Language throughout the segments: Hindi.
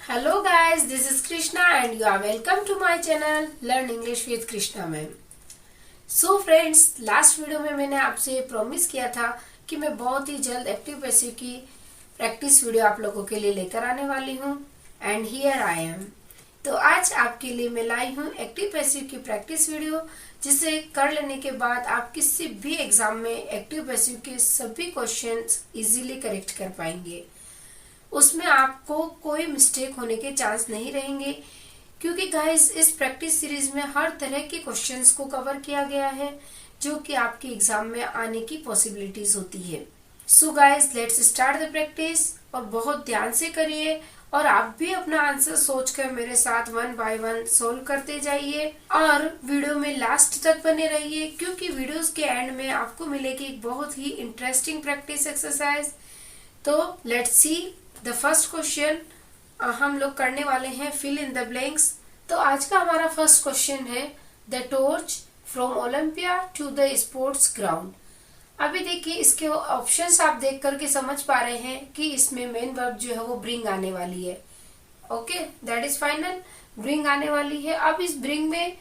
Hello guys, this is Krishna and you are welcome to my channel Learn English with Krishna ma'am. So friends, last video में मैंने आपसे प्रॉमिस किया था कि मैं बहुत ही जल्द एक्टिव पैसिव की प्रैक्टिस वीडियो आप लोगों के लिए लेकर आने वाली हूँ एंड हियर आई एम। तो आज आपके लिए मैं लाई हूँ एक्टिव पैसिव की प्रैक्टिस वीडियो, जिसे कर लेने के बाद आप किसी भी एग्जाम में एक्टिव पैसिव के सभी क्वेश्चंस इजीली करेक्ट कर पाएंगे। उसमें आपको कोई मिस्टेक होने के चांस नहीं रहेंगे, क्योंकि गाइस इस प्रैक्टिस सीरीज में हर तरह के क्वेश्चंस को कवर किया गया है जो कि आपके एग्जाम में आने की पॉसिबिलिटीज होती है। So guys let's start the practice, और बहुत ध्यान से करिए और आप भी अपना आंसर सोचकर मेरे साथ वन बाय वन सोल्व करते जाइए और वीडियो में लास्ट तक बने रहिए, क्योंकि वीडियोस के एंड में आपको मिलेगी एक बहुत ही इंटरेस्टिंग प्रैक्टिस एक्सरसाइज। तो let's see the first question. हम लोग करने वाले हैं फिल इन द ब्लैंक्स। तो आज का हमारा फर्स्ट क्वेश्चन है the torch from Olympia to the sports ground. अभी देखिए इसके ऑप्शंस आप देख करके समझ पा रहे हैं कि इसमें मेन वर्ब जो है वो ब्रिंग आने वाली है। Okay, that is final, bring आने वाली है। अब इस ब्रिंग में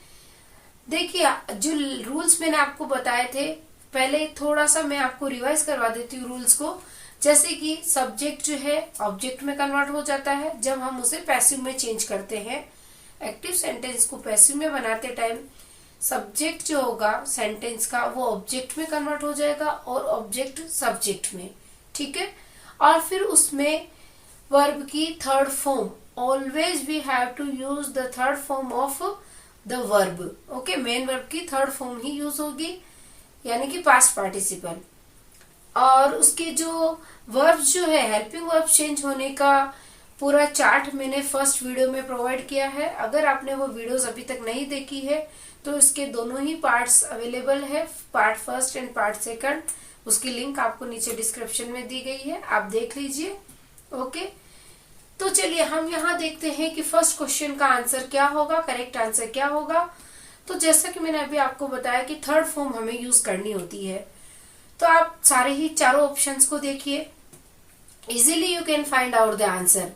देखिए जो रूल्स मैंने आपको बताए थे, पहले थोड़ा सा मैं आपको रिवाइज करवा देती हूँ रूल्स को। जैसे कि सब्जेक्ट जो है ऑब्जेक्ट में कन्वर्ट हो जाता है जब हम उसे पैसिव में चेंज करते हैं। एक्टिव सेंटेंस को पैसिव में बनाते टाइम सब्जेक्ट जो होगा सेंटेंस का वो ऑब्जेक्ट में कन्वर्ट हो जाएगा और ऑब्जेक्ट सब्जेक्ट में, ठीक है। और फिर उसमें वर्ब की third form, always we have to use the third form of the verb. Okay, main verb की थर्ड फॉर्म ही यूज होगी, यानी कि पास्ट पार्टिसिपल। और उसके जो वर्ब जो है हेल्पिंग वर्ब चेंज होने का पूरा चार्ट मैंने फर्स्ट वीडियो में प्रोवाइड किया है। अगर आपने वो वीडियोस अभी तक नहीं देखी है तो इसके दोनों ही पार्ट्स अवेलेबल है, part first and part second. उसकी लिंक आपको नीचे डिस्क्रिप्शन में दी गई है, आप देख लीजिए। ओके, तो चलिए हम यहाँ देखते हैं कि फर्स्ट क्वेश्चन का आंसर क्या होगा, करेक्ट आंसर क्या होगा। तो जैसा कि मैंने अभी आपको बताया कि थर्ड फॉर्म हमें यूज करनी होती है, तो आप सारे ही चारों ऑप्शंस को देखिए, easily you can find out the answer,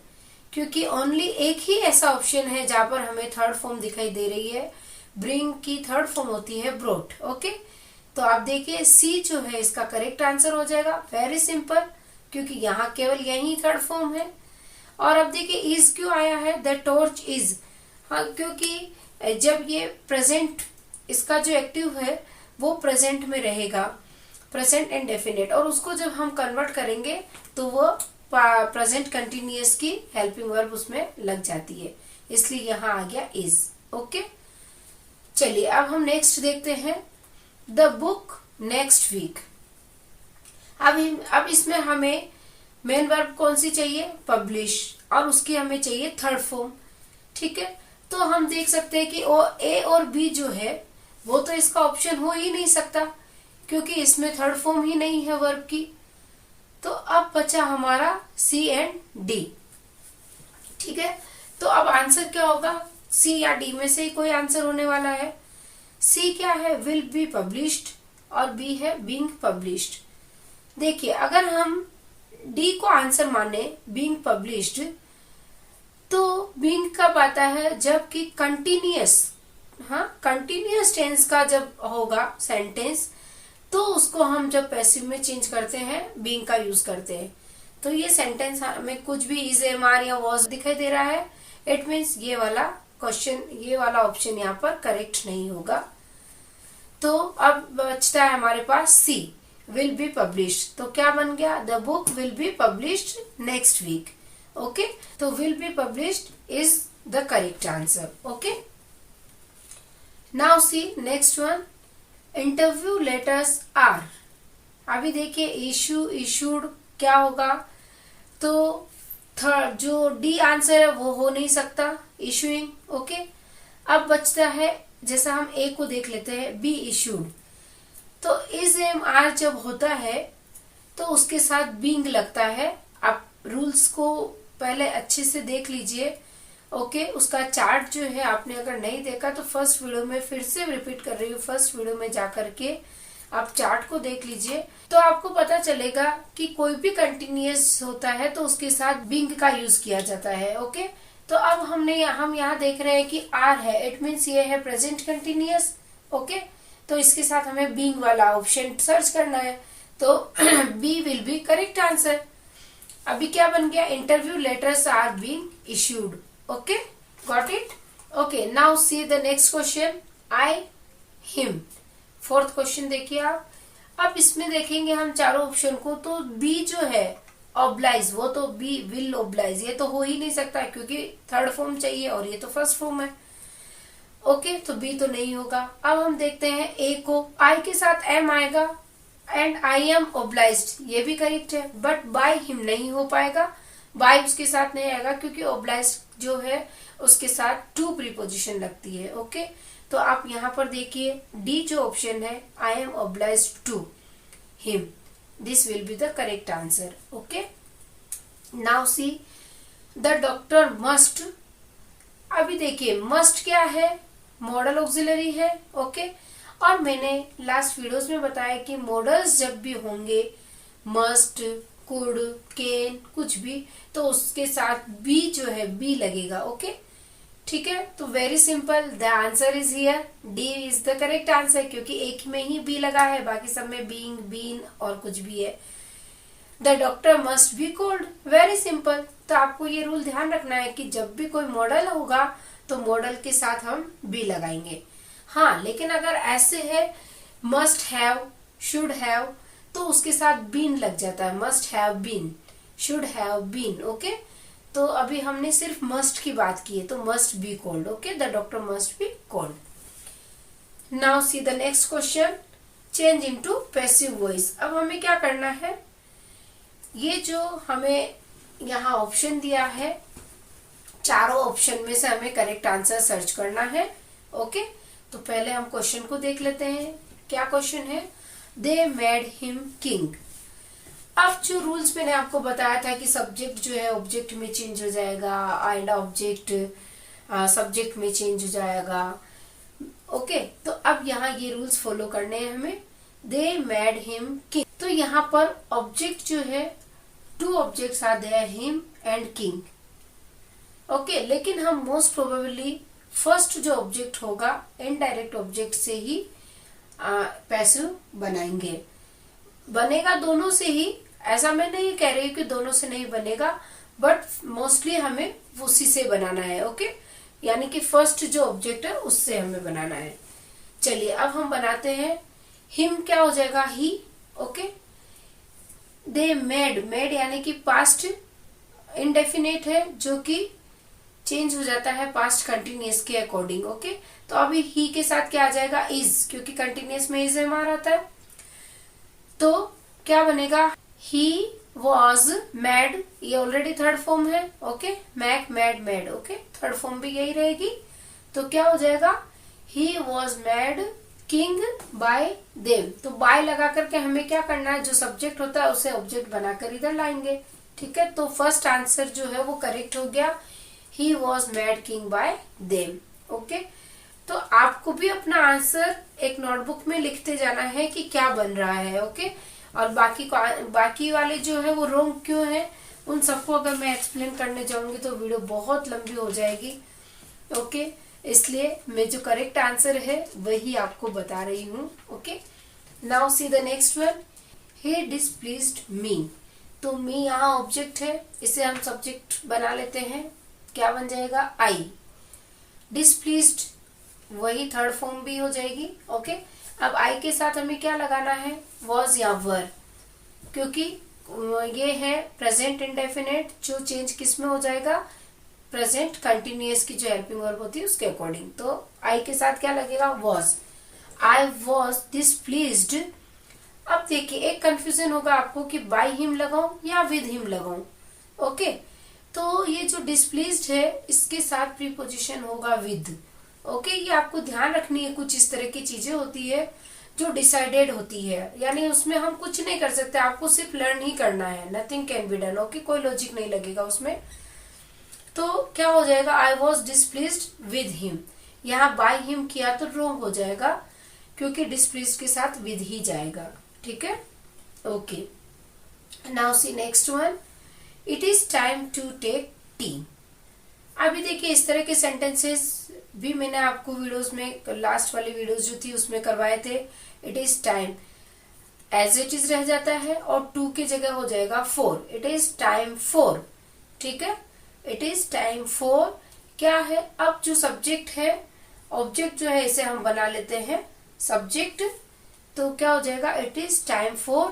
क्योंकि ओनली एक ही ऐसा ऑप्शन है जहां पर हमें थर्ड फॉर्म दिखाई दे रही है। ब्रिंग की थर्ड फॉर्म होती है ब्रोट। ओके, तो आप देखिए सी जो है इसका करेक्ट आंसर हो जाएगा। वेरी सिंपल, क्योंकि यहाँ केवल यही थर्ड फॉर्म है। और अब देखिए इज क्यों आया है, द टॉर्च इज। हाँ, क्योंकि जब ये प्रेजेंट, इसका जो एक्टिव है वो प्रेजेंट में रहेगा, प्रेजेंट एंड डेफिनेट, और उसको जब हम कन्वर्ट करेंगे तो वो प्रेजेंट कंटिन्यूअस की हेल्पिंग वर्ब उसमें लग जाती है, इसलिए यहाँ आ गया इज। ओके, चलिए अब हम नेक्स्ट देखते हैं द बुक नेक्स्ट वीक। अब इसमें हमें मेन वर्ब कौन सी चाहिए, पब्लिश, और उसकी हमें चाहिए थर्ड फॉर्म, ठीक है। तो हम देख सकते हैं कि ए और बी जो है वो तो इसका ऑप्शन हो ही नहीं सकता, क्योंकि इसमें थर्ड फॉर्म ही नहीं है वर्ब की। तो अब बचा हमारा सी एंड डी, ठीक है। तो अब आंसर क्या होगा, सी या डी में से ही कोई आंसर होने वाला है। सी क्या है, विल बी पब्लिश्ड, और बी है बीइंग पब्लिश्ड। देखिए अगर हम डी को आंसर माने बीइंग पब्लिश्ड, तो बीइंग कब आता है, जबकि कंटिन्यूअस, हाँ कंटिन्यूअस टेंस का जब होगा सेंटेंस, तो उसको हम जब पैसिव में चेंज करते हैं बीइंग का यूज करते हैं। तो ये सेंटेंस में कुछ भी इज, एम, आर या वॉज दिखाई दे रहा है, इट मीन्स ये वाला क्वेश्चन, ये वाला ऑप्शन यहाँ पर करेक्ट नहीं होगा। तो अब बचता है हमारे पास सी, विल बी पब्लिश्ड। तो क्या बन गया, the book will be published next week. Okay, तो will be published is the correct answer. Okay, now see next one, interview letters are. अभी देखिए इशू, इशूड क्या होगा, तो थर्ड जो डी आंसर है वो हो नहीं सकता, इशूइंग। ओके, अब बचता है, जैसा हम ए को देख लेते हैं, बी इशूड। तो इज, एम, आर जब होता है तो उसके साथ बीइंग लगता है। आप रूल्स को पहले अच्छे से देख लीजिए। ओके, उसका चार्ट जो है आपने अगर नहीं देखा तो फर्स्ट वीडियो में, फिर से रिपीट कर रही हूँ, फर्स्ट वीडियो में जाकर के आप चार्ट को देख लीजिए, तो आपको पता चलेगा कि कोई भी कंटिन्यूअस होता है तो उसके साथ बीइंग का यूज किया जाता है। ओके, तो अब हम यहाँ देख रहे हैं कि आर है, इट मीन्स ये है प्रेजेंट कंटिन्यूअस। ओके, तो इसके साथ हमें बीइंग वाला ऑप्शन सर्च करना है, तो B will be correct answer. अभी क्या बन गया, interview letters are being issued. Okay, got it. Okay, now see the next question, I him. Fourth question देखिए आप। अब इसमें देखेंगे हम चारों ऑप्शन को, तो बी जो है ऑब्लाइज, वो तो बी विल ऑब्लाइज, ये तो हो ही नहीं सकता क्योंकि थर्ड फॉर्म चाहिए और ये तो फर्स्ट फॉर्म है। ओके, तो बी तो नहीं होगा। अब हम देखते हैं ए को, आई के साथ एम आएगा एंड आई एम ऑब्लाइज्ड, ये भी करेक्ट है, बट बाय हिम नहीं हो पाएगा, बाय उसके साथ नहीं आएगा क्योंकि ऑब्लाइज्ड जो है उसके साथ टू प्रीपोजिशन लगती है। ओके, तो आप यहाँ पर देखिए डी जो ऑप्शन है, I am obliged to him, this will be the correct answer. Okay, now see the doctor must. अभी देखिए मस्ट क्या है, मॉडल ऑक्सिलरी है। ओके, और मैंने लास्ट वीडियोस में बताया कि मॉडल्स जब भी होंगे, मस्ट, कुड, कैन, कुछ भी, तो उसके साथ बी जो है बी लगेगा। ओके, ठीक है, तो very simple, the answer is here, D is the correct answer, क्योंकि एक में ही बी लगा है, बाकी सब में बीइंग, बीन और कुछ भी है। The doctor must be cold, very simple. तो आपको ये रूल ध्यान रखना है कि जब भी कोई मॉडल होगा तो मॉडल के साथ हम बी लगाएंगे। हाँ, लेकिन अगर ऐसे है मस्ट हैव, शुड हैव, तो उसके साथ बीन लग जाता है, must have been, should have been. Okay, तो अभी हमने सिर्फ मस्ट की बात की है, तो must be cold. Okay, the doctor must be cold. Now see the next question, change into passive voice. अब हमें क्या करना है, ये जो हमें यहाँ ऑप्शन दिया है, चारों ऑप्शन में से हमें करेक्ट आंसर सर्च करना है। ओके, तो पहले हम क्वेश्चन को देख लेते हैं। क्या क्वेश्चन है, दे मेड हिम किंग। अब जो रूल्स मैंने आपको बताया था कि सब्जेक्ट जो है ऑब्जेक्ट में चेंज हो जाएगा एंड ऑब्जेक्ट सब्जेक्ट में चेंज हो जाएगा। ओके, तो अब यहाँ ये रूल्स फॉलो करने हैं हमें। दे मेड हिम किंग, तो यहाँ पर ऑब्जेक्ट जो है, two objects are there, him and king. Okay, लेकिन हम मोस्ट प्रोबेबली फर्स्ट जो ऑब्जेक्ट होगा इनडायरेक्ट ऑब्जेक्ट से ही पैसिव बनाएंगे। बनेगा दोनों से ही, ऐसा मैं नहीं कह रही कि दोनों से नहीं बनेगा, बट मोस्टली हमें उसी से बनाना है। ओके, यानी कि फर्स्ट जो ऑब्जेक्ट है उससे हमें बनाना है। चलिए अब हम बनाते हैं। हिम क्या हो जाएगा, ही। ओके, दे मेड, मेड यानी कि पास्ट इंडेफिनेट है जो कि चेंज हो जाता है पास्ट कंटिन्यूअस के अकॉर्डिंग। ओके, तो अभी ही के साथ क्या आ जाएगा, इज, क्योंकि कंटिन्यूअस में इज हमारा आता है, तो क्या बनेगा, ही वॉज मैड, ये ऑलरेडी थर्ड फॉर्म है। Okay, make, made, made. Okay, third form भी यही रहेगी, तो क्या हो जाएगा, he was made king by them. तो बाय लगा करके हमें क्या करना है, जो सब्जेक्ट होता है उसे ऑब्जेक्ट बनाकर इधर लाएंगे। ठीक है, तो फर्स्ट आंसर जो है वो करेक्ट हो गया, ही was made king by them. Okay, तो आपको भी अपना आंसर एक नोटबुक में लिखते जाना है कि क्या बन रहा है। ओके, और बाकी वाले जो है वो रॉन्ग क्यों है, उन सबको अगर मैं एक्सप्लेन करने जाऊंगी तो वीडियो बहुत लंबी हो जाएगी। ओके, इसलिए मैं जो करेक्ट आंसर है वही आपको बता रही हूँ। Okay, now see the next one, he displeased me. तो मी यहाँ ऑब्जेक्ट है, इसे हम सब्जेक्ट बना लेते हैं, क्या बन जाएगा, आई। डिसप्लीज्ड वही थर्ड फॉर्म भी हो जाएगी। ओके, अब आई के साथ हमें क्या लगाना है, वॉज या वर, क्योंकि ये है प्रेजेंट इंडेफिनेट, जो चेंज किस में हो जाएगा, प्रेजेंट कंटिन्यूअस की जो हेल्पिंग वर्ब होती है उसके अकॉर्डिंग। तो आई के साथ क्या लगेगा, वॉज। I was डिसप्लीज्ड। अब देखिए एक कंफ्यूजन होगा आपको कि बाय हिम लगाऊं या विद हिम लगाऊं। ओके, तो ये जो डिसप्लीज्ड है इसके साथ प्रीपोजिशन होगा विद। ओके, ये आपको ध्यान रखनी है, कुछ इस तरह की चीजें होती है जो डिसाइडेड होती है, यानी उसमें हम कुछ नहीं कर सकते, आपको सिर्फ लर्न ही करना है, nothing can be done. Okay, कोई लॉजिक नहीं लगेगा उसमें। तो क्या हो जाएगा, आई वॉज डिसप्लीज्ड विद हिम। यहाँ बाय हिम किया तो रॉन्ग हो जाएगा, क्योंकि डिसप्लीज्ड के साथ विद ही जाएगा। ठीक है, okay, now see next one, it is time to take tea. अभी देखिए इस तरह के सेंटेंसेस भी मैंने आपको वीडियोस में, लास्ट वाली वीडियोस जो थी उसमें करवाए थे। It is time as it is रह जाता है और टू की जगह हो जाएगा four. It is time four, ठीक है, इट इज टाइम फोर। क्या है, अब जो सब्जेक्ट है, ऑब्जेक्ट जो है इसे हम बना लेते हैं सब्जेक्ट, तो क्या हो जाएगा, it is time for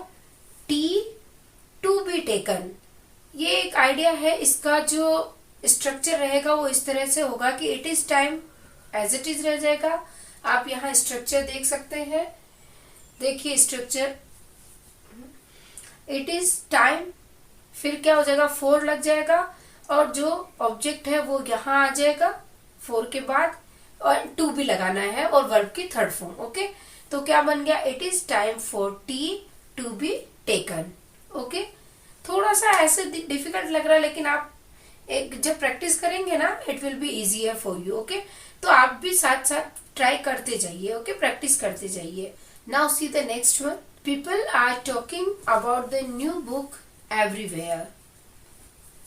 tea to be taken. ये एक आइडिया है, इसका जो स्ट्रक्चर रहेगा वो इस तरह से होगा कि it is time as it is रह जाएगा। आप यहाँ स्ट्रक्चर देख सकते हैं, देखिए स्ट्रक्चर, इट इज टाइम, फिर क्या हो जाएगा, फोर लग जाएगा और जो ऑब्जेक्ट है वो यहाँ आ जाएगा फोर के बाद, और टू भी लगाना है और वर्ब की थर्ड फॉर्म। ओके, तो क्या बन गया, it is time for tea to be taken. Okay, थोड़ा सा ऐसे डिफिकल्ट लग रहा है, लेकिन आप एक जब प्रैक्टिस करेंगे ना, it will be easier for you. Okay, तो आप भी साथ साथ ट्राई करते जाइए। ओके, प्रैक्टिस करते जाइए। Now see the next one, people are talking about the new book everywhere.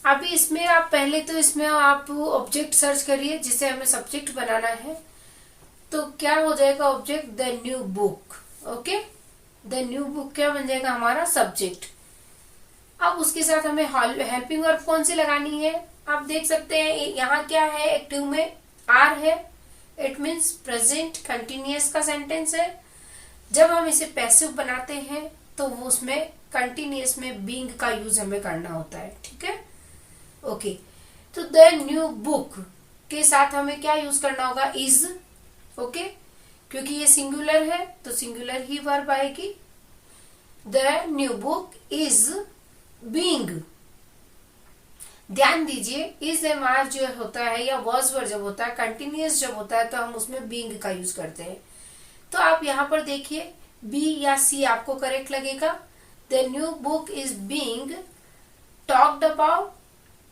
अभी इसमें आप पहले तो इसमें आप ऑब्जेक्ट सर्च करिए जिसे हमें सब्जेक्ट बनाना है, तो क्या हो जाएगा object, the new book. Okay, the new book क्या बन जाएगा, हमारा सब्जेक्ट। अब उसके साथ हमें हेल्पिंग वर्ब कौन सी लगानी है, आप देख सकते हैं यहाँ क्या है, एक्टिव में आर है, इट मीन्स प्रेजेंट कंटिन्यूअस का सेंटेंस है। जब हम इसे पैसिव बनाते हैं तो वो उसमें कंटिन्यूअस में बीइंग का यूज हमें करना होता है, ठीक है। ओके, तो द न्यू बुक के साथ हमें क्या यूज करना होगा, इज। ओके, क्योंकि ये सिंगुलर है तो सिंगुलर ही वर्ब आएगी। The new book is being. ध्यान दीजिए, इज एम आर जो होता है या वॉज वर्ब जब होता है, कंटिन्यूअस जब होता है, तो हम उसमें बीइंग का यूज करते हैं। तो आप यहाँ पर देखिए बी या सी आपको करेक्ट लगेगा। The new book is being talked about,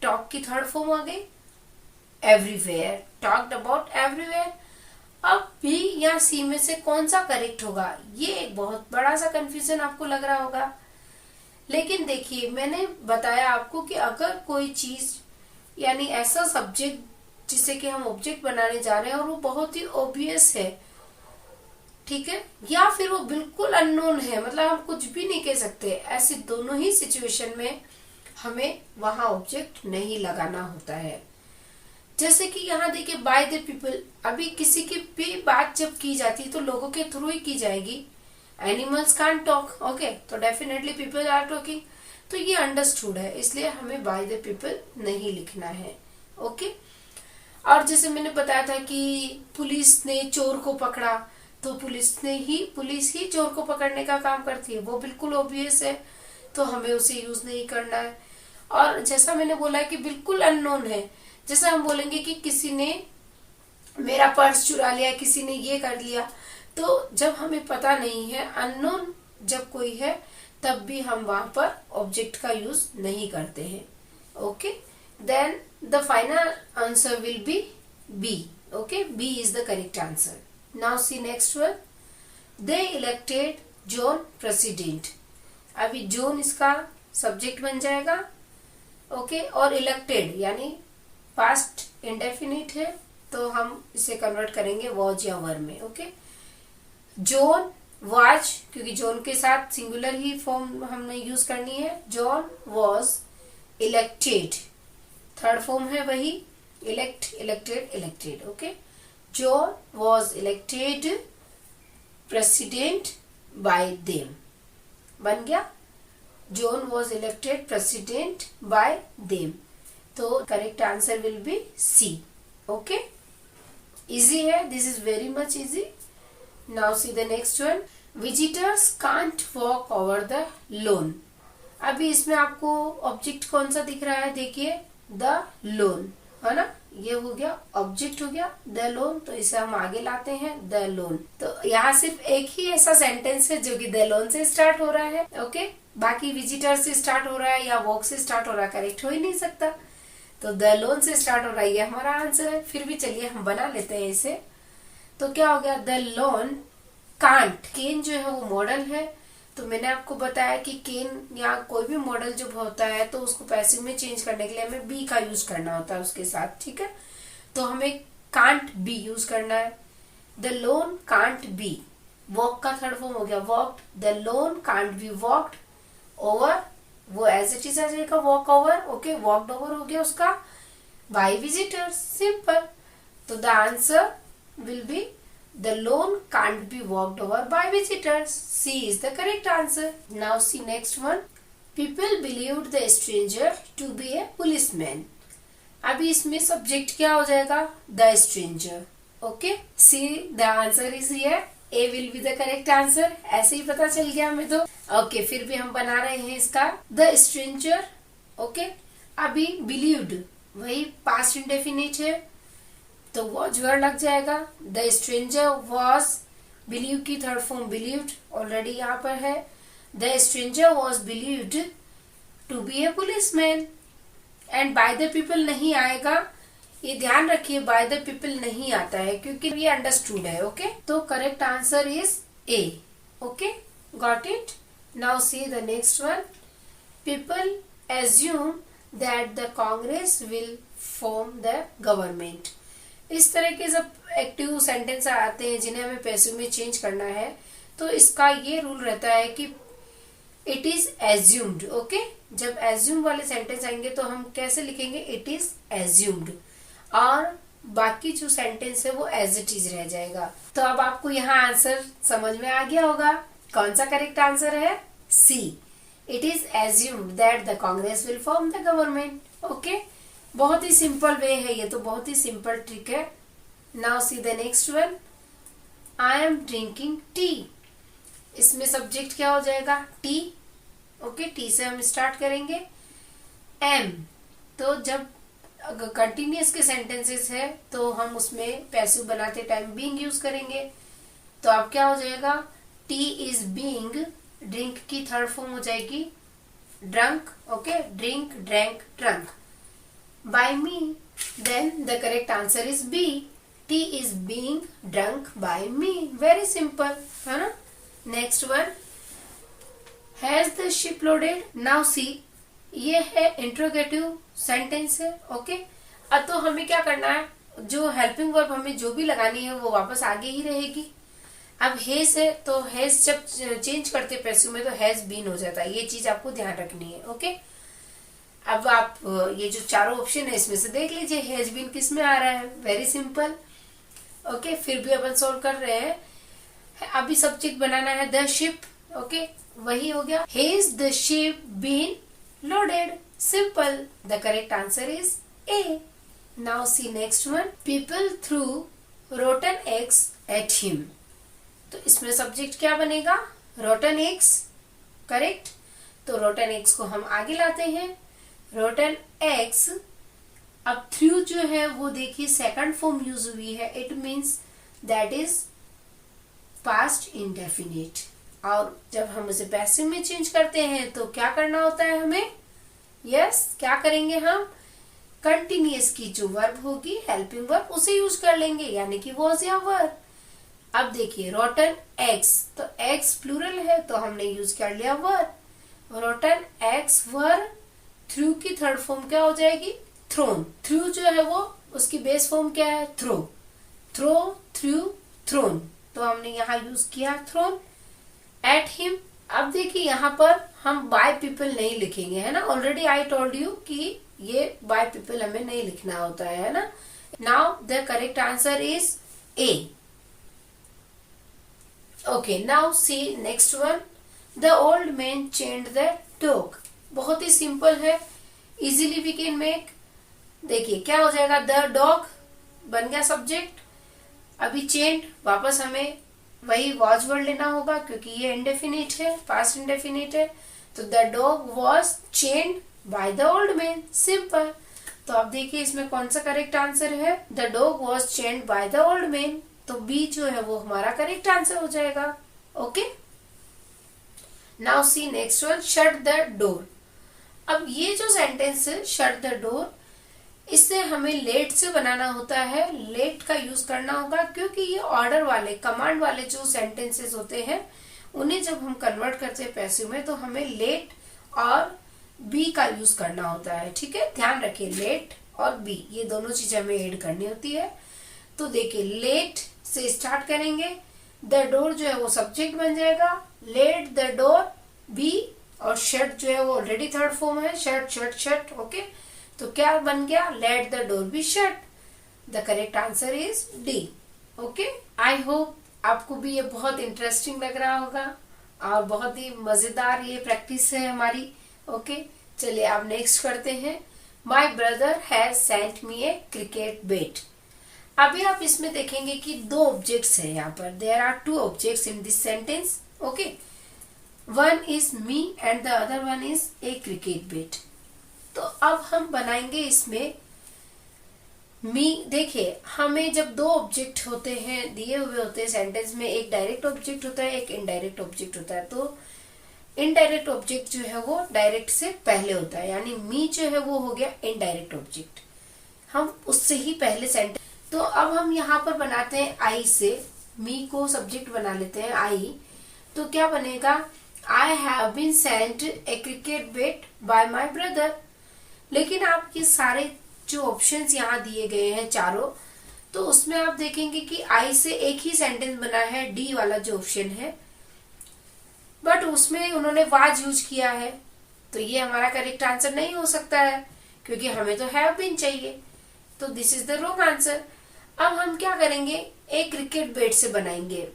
talk की थर्ड फॉर्म आ गई एवरीवेयर, टॉक्ड अबाउट एवरीवेयर। अब बी या सी में से कौन सा करेक्ट होगा, ये एक बहुत बड़ा सा कंफ्यूजन आपको लग रहा होगा। लेकिन देखिए मैंने बताया आपको कि अगर कोई चीज यानी ऐसा सब्जेक्ट जिसे कि हम ऑब्जेक्ट बनाने जा रहे हैं और वो बहुत ही ऑब्वियस है, ठीक है, या फिर वो बिल्कुल अननोन है, मतलब हम कुछ भी नहीं कह सकते, ऐसी दोनों ही सिचुएशन में हमें वहां ऑब्जेक्ट नहीं लगाना होता है। जैसे कि यहाँ देखिए बाय द पीपल, अभी किसी की भी बात जब की जाती है तो लोगों के थ्रू ही की जाएगी। एनिमल्स कांट टॉक, ओके, तो डेफिनेटली पीपल आर टॉकिंग, तो ये अंडरस्टूड है, इसलिए हमें बाय द पीपल नहीं लिखना है। ओके, और जैसे मैंने बताया था कि पुलिस ने चोर को पकड़ा, तो पुलिस ही चोर को पकड़ने का काम करती है, वो बिल्कुल ऑब्वियस है, तो हमें उसे यूज नहीं करना है। और जैसा मैंने बोला कि बिल्कुल अननोन है, जैसे हम बोलेंगे कि किसी ने मेरा पर्स चुरा लिया, किसी ने ये कर लिया, तो जब हमें पता नहीं है, अननोन जब कोई है, तब भी हम वहां पर ऑब्जेक्ट का यूज नहीं करते हैं। Okay, then the final answer will be B. Okay, B is the correct answer. Now see next one, they elected John president. अभी जॉन इसका सब्जेक्ट बन जाएगा। ओके, और इलेक्टेड यानी पास्ट इंडेफिनिट है, तो हम इसे कन्वर्ट करेंगे वॉज या वर में। ओके, जॉन वाज, क्योंकि जॉन के साथ सिंगुलर ही फॉर्म हमने यूज करनी है। John was elected, third form है वही, elect, elected, elected. Okay, John was elected president by them, बन गया John was elected president by them, तो correct answer will be C. Okay, easy है, this is very much easy. Now see the next one, visitors can't walk over the lawn. अभी इसमें आपको ऑब्जेक्ट कौन सा दिख रहा है, देखिए द लॉन, है ना, ये हो गया ऑब्जेक्ट, हो गया द लॉन, तो इसे हम आगे लाते हैं द लॉन। तो यहाँ सिर्फ एक ही ऐसा सेंटेंस है जो कि द लॉन से स्टार्ट हो रहा है। ओके, बाकी विजिटर से स्टार्ट हो रहा है या वॉक से स्टार्ट हो रहा है, करेक्ट हो ही नहीं सकता, तो द लॉन से स्टार्ट हो रहा है, ये हमारा आंसर है। फिर भी चलिए हम बना लेते हैं इसे। तो क्या हो गया, द लॉन कांट, केन जो है वो मॉडल है, तो मैंने आपको बताया कि कैन या कोई भी मॉडल जब होता है तो उसको पैसिव में चेंज करने के लिए हमें बी का यूज करना होता है उसके साथ, ठीक है। तो हमें कांट बी यूज करना है। The loan can't be, walk का थर्ड फॉर्म हो गया walked. The loan can't be walked over, वो एज इट इज आ जाएगा walk over, okay. Walked over हो गया उसका बाय विजिटर्स, सिंपल। तो the answer will B the loan can't be walked over by visitors. C is the correct answer. Now see next one. People believed the stranger to be a policeman. अभी इसमें सब्जेक्ट क्या हो जाएगा? The stranger. Okay. C the answer is here. A will be the correct answer. ऐसे ही पता चल गया हमें तो. Okay, फिर भी हम बना रहे हैं इसका the stranger. Okay. अभी believed वही past indefinite है तो वॉज वर्ड लग जाएगा। द स्ट्रेंजर वॉज, बिलीव की थर्ड फॉर्म बिलीव्ड ऑलरेडी यहाँ पर है। The stranger was believed to be a policeman. And by the people नहीं आएगा, ये ध्यान रखिए, बाय द पीपल नहीं आता है क्योंकि ये अंडरस्टूड है, ओके। तो correct answer is A, okay, got it. Now see the next one. People assume that the Congress will form the government. इस तरह के जब एक्टिव सेंटेंस आते हैं जिन्हें हमें पैसिव में चेंज करना है तो इसका ये रूल रहता है कि इट इज एज्यूम्ड, ओके। जब एज्यूम वाले सेंटेंस आएंगे तो हम कैसे लिखेंगे? इट इज एज्यूम्ड, और बाकी जो सेंटेंस है वो एज इट इज रह जाएगा। तो अब आपको यहाँ आंसर समझ में आ गया होगा। कौन सा करेक्ट आंसर है? C, it is assumed that the Congress will form the government, okay. बहुत ही सिंपल वे है ये तो, बहुत ही सिंपल ट्रिक है। Now see the next one. I am drinking tea. इसमें सब्जेक्ट क्या हो जाएगा? T, okay. टी से हम स्टार्ट करेंगे। एम, तो जब कंटिन्यूअस के सेंटेंसेस है तो हम उसमें पैसिव बनाते टाइम बीइंग यूज करेंगे। तो अब क्या हो जाएगा? टी इज बीइंग, ड्रिंक की थर्ड फॉर्म हो जाएगी drunk, okay. Drink, drank, drunk by me, then the correct answer is B. Tea is being drunk by me. Very simple, है ना? Next one. Has the ship loaded? Now see, ये है इंट्रोगेटिव सेंटेंस है, ओके। अब तो हमें क्या करना है? जो हेल्पिंग वर्ब हमें जो भी लगानी है वो वापस आगे ही रहेगी। अब हैज है तो हैज जब चेंज करते पैसिव में तो हैज बीन हो जाता है, ये चीज आपको ध्यान रखनी है, ओके। अब आप ये जो चारों ऑप्शन है इसमें से देख लीजिए हैज बीन किस में आ रहा है। Very simple, okay. फिर भी अपन सोल्व कर रहे हैं। अभी सब्जेक्ट बनाना है द शिप, ओके। वही हो गया, has the ship been loaded, simple. The correct answer is A. Now see next one. People threw rotten eggs at him. तो इसमें सब्जेक्ट क्या बनेगा? Rotten eggs, correct. तो रोटन एग्स को हम आगे लाते हैं। रोटन एग्स, अब थ्रू जो है वो देखिए सेकंड फॉर्म यूज हुई है, it means that is past indefinite. और जब हम उसे पैसिव में चेंज करते हैं तो क्या करना होता है हमें? यस, क्या करेंगे हम? कंटिन्यूअस की जो वर्ब होगी हेल्पिंग वर्ब उसे यूज कर लेंगे, यानी कि वॉज या वर। अब देखिए रोटन एग्स, तो एग्स प्लूरल है तो हमने यूज कर लिया वर। रोटन एग्स वर, थ्रू की थर्ड फॉर्म क्या हो जाएगी? थ्रोन। थ्रू जो है वो उसकी बेस फॉर्म क्या है? थ्रो। थ्रो, थ्रू, थ्रोन, तो हमने यहाँ यूज किया थ्रोन। एट हिम, अब देखिए यहाँ पर हम बाय पीपल नहीं लिखेंगे, है ना। ऑलरेडी आई टोल्ड यू कि ये बाय पीपल हमें नहीं लिखना होता है ना। Now the correct answer is A, okay. Now see next one. The old man चेंड the dog. बहुत ही सिंपल है, इजीली वी कैन मेक। देखिए क्या हो जाएगा? द डॉग बन गया सब्जेक्ट। अभी चेंड, वापस हमें वही वॉज वर्ड लेना होगा क्योंकि ये इंडेफिनिट है, पास्ट इंडेफिनिट है। तो the dog was चेंड by the old man, simple. तो अब देखिए इसमें कौन सा करेक्ट आंसर है? The dog was चेंड by the old man, तो बी जो है वो हमारा करेक्ट आंसर हो जाएगा, okay. Now see next one. Shut the door. अब ये जो सेंटेंस है शट द डोर, इससे हमें लेट से बनाना होता है, लेट का यूज करना होगा क्योंकि ये ऑर्डर वाले, कमांड वाले जो सेंटेंसेस होते हैं उन्हें जब हम कन्वर्ट करते हैं पैसिव में तो हमें लेट और बी का यूज करना होता है। ठीक है, ध्यान रखिए, लेट और बी ये दोनों चीजें हमें ऐड करनी होती है। तो देखिए, लेट से स्टार्ट करेंगे, द डोर जो है वो सब्जेक्ट बन जाएगा, लेट द डोर बी, और शट जो है वो ऑलरेडी थर्ड फॉर्म है, शट शट शट। ओके, तो क्या बन गया, let the door be shut. The correct answer is D. Okay, I hope आपको भी ये बहुत इंटरेस्टिंग लग रहा होगा और बहुत ही मजेदार ये प्रैक्टिस है हमारी। ओके, चलिए आप नेक्स्ट करते हैं। My brother has sent me A cricket bat. अभी आप इसमें देखेंगे कि दो ऑब्जेक्ट्स हैं यहाँ पर, there are two objects in this sentence. Okay, one is me and the other one is a cricket bat. तो अब हम बनाएंगे इसमें मी। देखिए, हमें जब दो ऑब्जेक्ट होते हैं, दिए हुए होते हैं सेंटेंस में, एक डायरेक्ट ऑब्जेक्ट होता है, एक इनडायरेक्ट ऑब्जेक्ट होता है। तो इनडायरेक्ट ऑब्जेक्ट जो है वो डायरेक्ट से पहले होता है, यानी मी जो है वो हो गया इनडायरेक्ट ऑब्जेक्ट, हम उससे ही पहले सेंटेंस। तो अब हम यहाँ पर बनाते हैं आई से, मी को सब्जेक्ट बना लेते हैं आई। तो क्या बनेगा, I have been sent a cricket bat by my brother. लेकिन आप ये सारे जो ऑप्शंस यहाँ दिए गए हैं चारों, तो उसमें आप देखेंगे कि आई से एक ही सेंटेंस बना है, डी वाला जो ऑप्शन है, बट उसमें उन्होंने वाज यूज किया है। तो ये हमारा करेक्ट आंसर नहीं हो सकता है, क्योंकि हमें तो हैव बीन चाहिए। तो this is the wrong answer. अब हम क्या करेंगे, एक क्रिकेट बैट से बनाएंगे,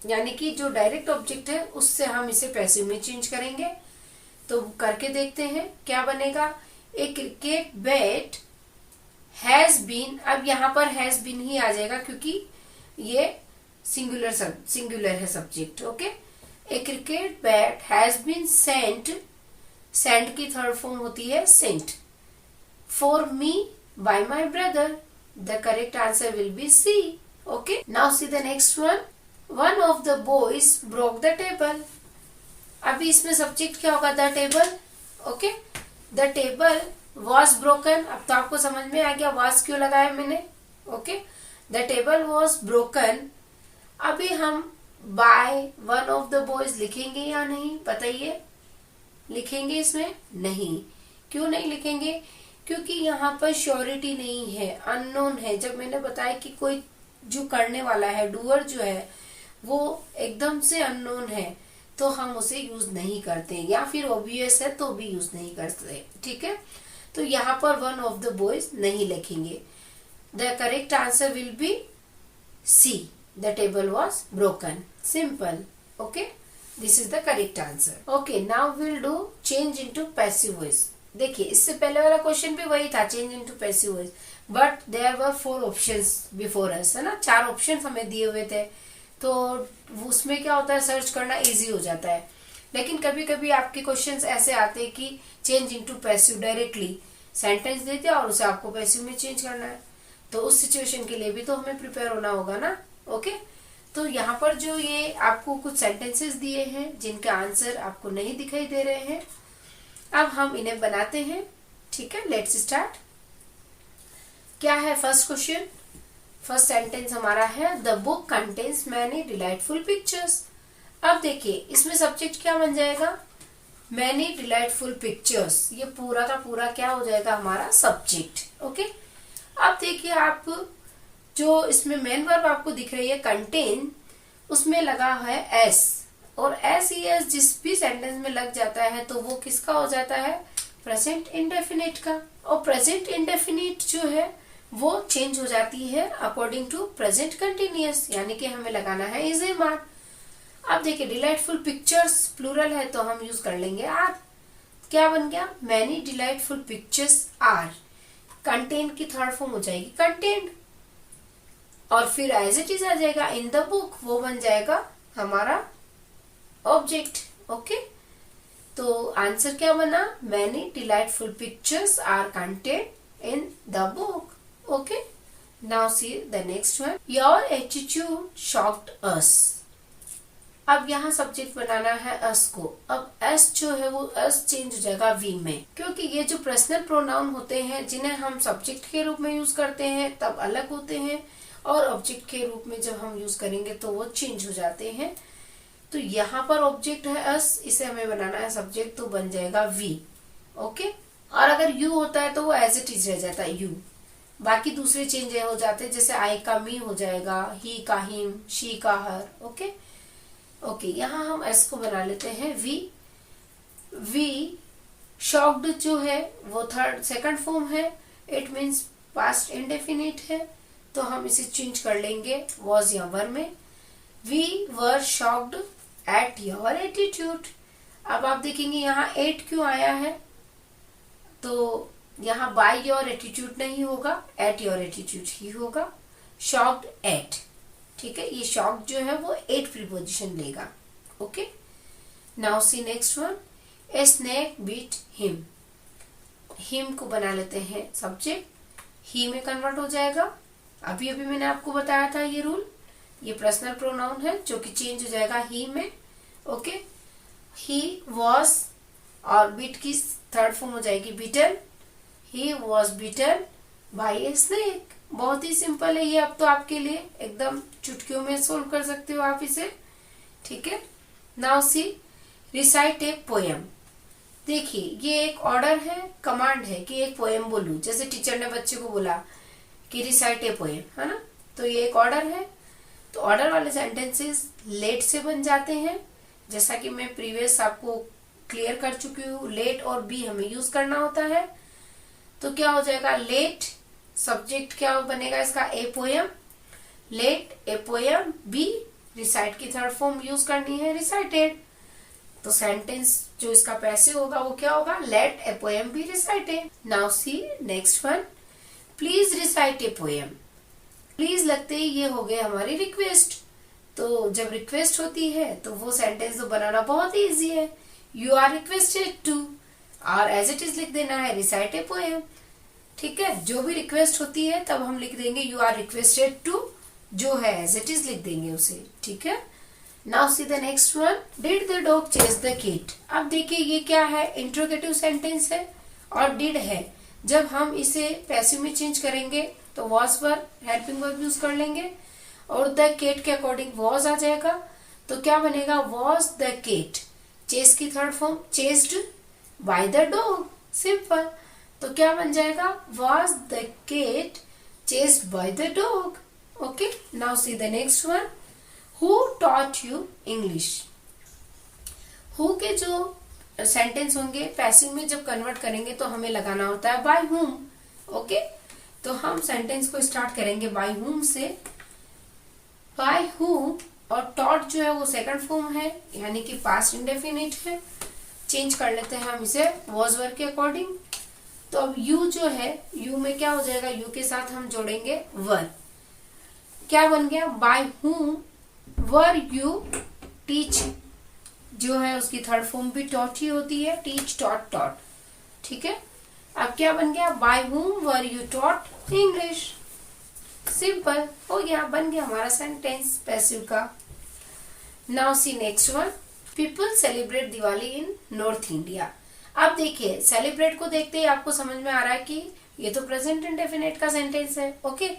यानी कि जो डायरेक्ट ऑब्जेक्ट है उससे हम इसे पैसिव में चेंज करेंगे। तो करके देखते हैं क्या बनेगा। ए क्रिकेट बैट हैज बीन, अब यहाँ पर हैज बीन ही आ जाएगा क्योंकि ये सिंगुलर है subject. Okay, a cricket bat has been sent, sent की थर्ड फॉर्म होती है sent, for me by my brother. The correct answer will be C. Okay, now see the next one. One of the boys broke the table. अभी इसमें सब्जेक्ट क्या होगा, the table. Okay, the table was broken. अब तो आपको समझ में आ गया वॉज क्यों लगाया मैंने। Okay, the table was broken. अभी हम by one of the boys लिखेंगे या नहीं बताइए, लिखेंगे इसमें? नहीं। क्यों नहीं लिखेंगे, क्योंकि यहाँ पर श्योरिटी नहीं है, अननोन है। जब मैंने बताया कि कोई जो करने वाला है, डूअर जो है वो एकदम से अननोन है, तो हम उसे यूज नहीं करते, या फिर ऑब्वियस है तो भी यूज नहीं करते। ठीक है, तो यहाँ पर वन ऑफ द बॉयज नहीं लिखेंगे। The correct answer will be C, the table was broken. Simple. Okay, this is the correct answer. Okay, now will do change into passive voice. देखिए, इससे पहले वाला क्वेश्चन भी वही था, change into passive voice, but there were 4 options before us, है ना। 4 ऑप्शंस हमें दिए हुए थे, तो उसमें क्या होता है, सर्च करना इजी हो जाता है। लेकिन कभी कभी आपके क्वेश्चंस ऐसे आते हैं कि change into passive, directly sentence देते हैं और उसे आपको पैसिव में चेंज करना है। तो उस सिचुएशन के लिए भी तो हमें प्रिपेयर होना होगा ना। ओके, तो यहाँ पर जो ये आपको कुछ सेंटेंसेस दिए हैं जिनका आंसर आपको नहीं दिखाई दे रहे हैं, अब हम इन्हें बनाते हैं। ठीक है, लेट्स स्टार्ट। क्या है फर्स्ट क्वेश्चन, फर्स्ट सेंटेंस हमारा है the book contains many delightful pictures. अब देखिए, इसमें सब्जेक्ट क्या बन जाएगा, मैनी डिलाइटफुल पिक्चर्स। ये पूरा का पूरा क्या हो जाएगा, हमारा सब्जेक्ट। ओके, अब देखिए, आप जो इसमें मेन वर्ब आपको दिख रही है कंटेन, उसमें लगा है एस, और एस ई एस जिस भी सेंटेंस में लग जाता है तो वो किसका हो जाता है, प्रेजेंट इंडेफिनिट का। और प्रेजेंट इंडेफिनिट जो है वो चेंज हो जाती है अकॉर्डिंग टू प्रेजेंट कंटिन्यूअस, यानी कि हमें लगाना है इज ए मान। अब देखिए, डिलाइटफुल पिक्चर्स प्लूरल है तो हम यूज कर लेंगे आर। क्या बन गया, many delightful pictures are. Contain की थर्ड फॉर्म हो जाएगी कंटेन्ड, और फिर एज इट इज आ जाएगा इन द बुक, वो बन जाएगा हमारा ऑब्जेक्ट। ओके, तो आंसर क्या बना, many delightful pictures are contained in the book. Okay, now see the next one, your attitude shocked us. अब यहाँ सब्जेक्ट बनाना है अस को। अब एस जो है वो अस चेंज हो जाएगा वी में, क्योंकि ये जो पर्सनल प्रोनाउन होते हैं जिन्हें हम सब्जेक्ट के रूप में यूज करते हैं तब अलग होते हैं, और ऑब्जेक्ट के रूप में जब हम यूज करेंगे तो वो चेंज हो जाते हैं। तो यहाँ पर ऑब्जेक्ट है अस, इसे हमें बनाना है सब्जेक्ट, तो बन जाएगा वी। ओके, और अगर यू होता है तो वो एज इट इज रह जाता है यू। बाकी दूसरे चेंज हो जाते हैं, जैसे आई का मी हो जाएगा, ही का हिम, शी का हर। ओके ओके, यहाँ हम एस को बना लेते हैं वी। वी शॉक्ड जो है वो थर्ड सेकंड फॉर्म है, इट मीन्स पास्ट इंडेफिनिट है, तो हम इसे चेंज कर लेंगे वॉज या वर में। We were shocked at your attitude. अब आप देखेंगे यहाँ एट क्यों आया है, तो यहाँ बाय योर एटीट्यूड नहीं होगा, एट योर एटीट्यूड ही होगा। शॉक्ड एट, ठीक है, ये शॉक्ड जो है वो एट प्रीपोजिशन लेगा। Okay, now see next one, a snake beat him. Him को बना लेते हैं सब्जेक्ट, ही में कन्वर्ट हो जाएगा। अभी अभी मैंने आपको बताया था ये रूल, ये पर्सनल प्रोनाउन है जो कि चेंज हो जाएगा ही में। ओके, ही वॉज, और बीट की थर्ड फॉर्म हो जाएगी beaten. He was beaten by a snake. बहुत ही सिंपल है ये, अब तो आपके लिए एकदम चुटकियों में सोल्व कर सकते हो आप इसे, ठीक है। Now C recite a poem. देखिए ये एक ऑर्डर है, कमांड है कि एक पोएम बोलूं, जैसे टीचर ने बच्चे को बोला कि रिसाइट ए पोएम, है ना, तो ये एक ऑर्डर है। तो ऑर्डर वाले सेंटेंसेस लेट से बन जाते हैं, जैसा कि मैं प्रीवियस आपको क्लियर कर चुकी हूँ। लेट और बी हमें यूज करना होता है, तो क्या हो जाएगा, लेट सब्जेक्ट क्या बनेगा इसका, a poem. Let a poem be, recite की थर्ड फॉर्म यूज करनी है रिसाइटेड, तो सेंटेंस जो इसका पैसिव होगा वो क्या होगा, let a poem be recited. Now see next one, please recite a poem. Please लगते ही ये हो गए हमारी रिक्वेस्ट, तो जब रिक्वेस्ट होती है तो वो सेंटेंस तो बनाना बहुत ही इजी है, यू आर रिक्वेस्टेड टू, और एज इट इज लिख देना है रिसाइट ए पोएम, ठीक है। जो भी रिक्वेस्ट होती है तब हम लिख देंगे यू आर रिक्वेस्टेड टू, जो है एज इट इज लिख देंगे उसे, ठीक है। Now see the next one, did the dog chase the kit. अब देखिए ये क्या है, इंट्रोगेटिव सेंटेंस है और डिड है। जब हम इसे पैसिव में चेंज करेंगे तो वॉज पर हेल्पिंग वर्ब यूज कर लेंगे और द किट के अकॉर्डिंग वॉज आ जाएगा, तो क्या बनेगा, वॉज द किट। चेज की third form chased by the dog, simple, तो क्या बन जाएगा, was the kit chased by the dog. Okay, now see the next one, who taught you English. Who के जो सेंटेंस होंगे पैसिव में जब कन्वर्ट करेंगे तो हमें लगाना होता है बाय हुम। ओके, तो हम सेंटेंस को स्टार्ट करेंगे बाय हुम से, बाय हुम, और टॉट जो है वो सेकंड फॉर्म है, यानी कि पास्ट इंडेफिनिट है। चेंज कर लेते हैं हम इसे वॉज वर्ब के अकॉर्डिंग। तो अब यू जो है, यू में क्या हो जाएगा, यू के साथ हम जोड़ेंगे वर, क्या बन गया, by whom were you teach, जो है उसकी थर्ड फॉर्म भी टॉट ही होती है, टीच टॉट टॉट, ठीक है। अब क्या बन गया, by whom were you taught English, simple हो गया, बन गया हमारा सेंटेंस पैसिव का। Now see next one, people celebrate Diwali in north India. अब देखिए सेलिब्रेट को देखते ही आपको समझ में आ रहा है कि ये तो प्रेजेंट इंडेफिनिट का सेंटेंस है। ओके,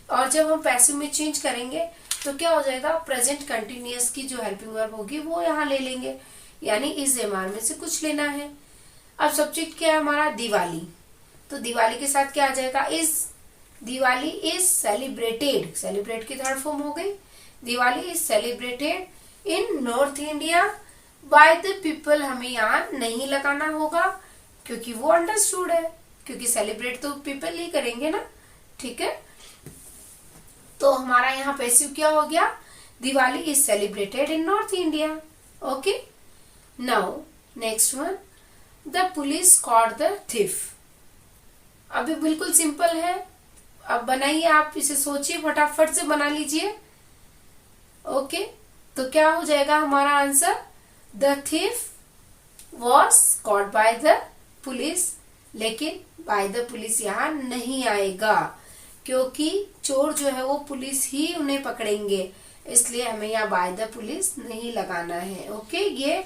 और जब हम पैसिव में चेंज करेंगे तो क्या हो जाएगा, प्रेजेंट कंटिन्यूअस की जो हेल्पिंग वर्ब होगी वो यहाँ ले लेंगे, यानी इस एमआर में से कुछ लेना है। अब सब्जेक्ट क्या है हमारा, दिवाली, तो दिवाली के साथ क्या आ जाएगा, इस। दिवाली इज सेलिब्रेटेड, सेलिब्रेट की थर्ड फॉर्म हो गई, Diwali is celebrated in north India by the people, हमें यहाँ नहीं लगाना होगा क्योंकि वो अंडरस्टूड है, क्योंकि सेलिब्रेट तो पीपल ही करेंगे ना, ठीक है। तो हमारा यहाँ पैसिव क्या हो गया, Diwali is celebrated in north India. Okay, now next one, the police caught the thief. अभी बिल्कुल सिंपल है, अब बनाइए आप इसे, सोचिए फटाफट से बना लीजिए। ओके, तो क्या हो जाएगा हमारा answer, the thief was caught by the police, लेकिन बाय द पुलिस यहाँ नहीं आएगा क्योंकि चोर जो है वो पुलिस ही उन्हें पकड़ेंगे, इसलिए हमें यहाँ बाय द पुलिस नहीं लगाना है। ओके, ये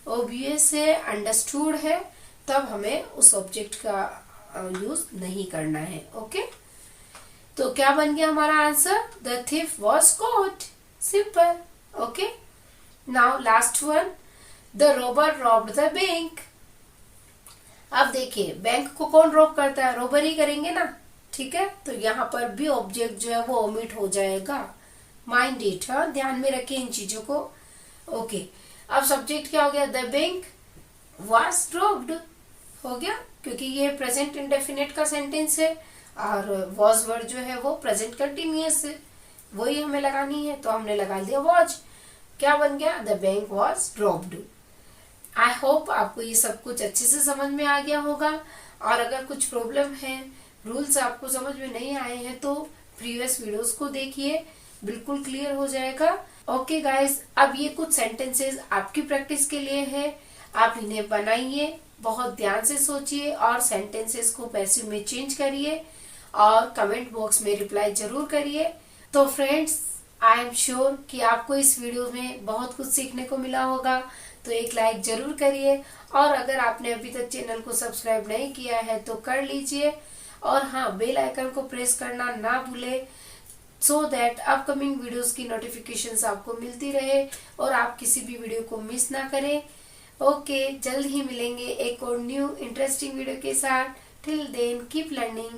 ऑब्वियस है, अंडरस्टूड है, तब हमें उस ऑब्जेक्ट का यूज नहीं करना है। ओके, तो क्या बन गया हमारा answer, the thief was caught, simple. Okay, now last one, the Rober robbed the bank. अब देखिए बैंक को कौन रॉब करता है, रोबर ही करेंगे ना, ठीक है। तो यहाँ पर भी ऑब्जेक्ट जो है वो ओमिट हो जाएगा, माइंड इट, हाँ ध्यान में रखिए इन चीजों को। ओके, अब सब्जेक्ट क्या हो गया, द बैंक वाज रॉब्ड हो गया, क्योंकि ये प्रेजेंट इंडेफिनिट का सेंटेंस है और वॉज वर्ड जो है वो प्रेजेंट कंटिन्यूअस है, वही हमें लगानी है, तो हमने लगा दिया वॉज। क्या बन गया, the bank was robbed. I hope आपको ये सब कुछ अच्छे से समझ में आ गया होगा, और अगर कुछ प्रॉब्लम है, रूल्स आपको समझ में नहीं आए हैं तो प्रीवियस वीडियोस को देखिए, बिल्कुल क्लियर हो जाएगा। ओके गाइस, अब ये कुछ सेंटेंसेस आपकी प्रैक्टिस के लिए है, आप इन्हें बनाइए, बहुत ध्यान से सोचिए और सेंटेंसेस को पैसिव में चेंज करिए और कमेंट बॉक्स में रिप्लाई जरूर करिए। तो फ्रेंड्स, आई एम श्योर कि आपको इस वीडियो में बहुत कुछ सीखने को मिला होगा, तो एक लाइक जरूर करिए, और अगर आपने अभी तक चैनल को सब्सक्राइब नहीं किया है तो कर लीजिए, और हाँ बेल आइकन को प्रेस करना ना भूले, सो दैट अपकमिंग वीडियोस की नोटिफिकेशंस आपको मिलती रहे और आप किसी भी वीडियो को मिस ना करें। ओके, जल्द ही मिलेंगे एक और न्यू इंटरेस्टिंग वीडियो के साथ। Till then keep learning.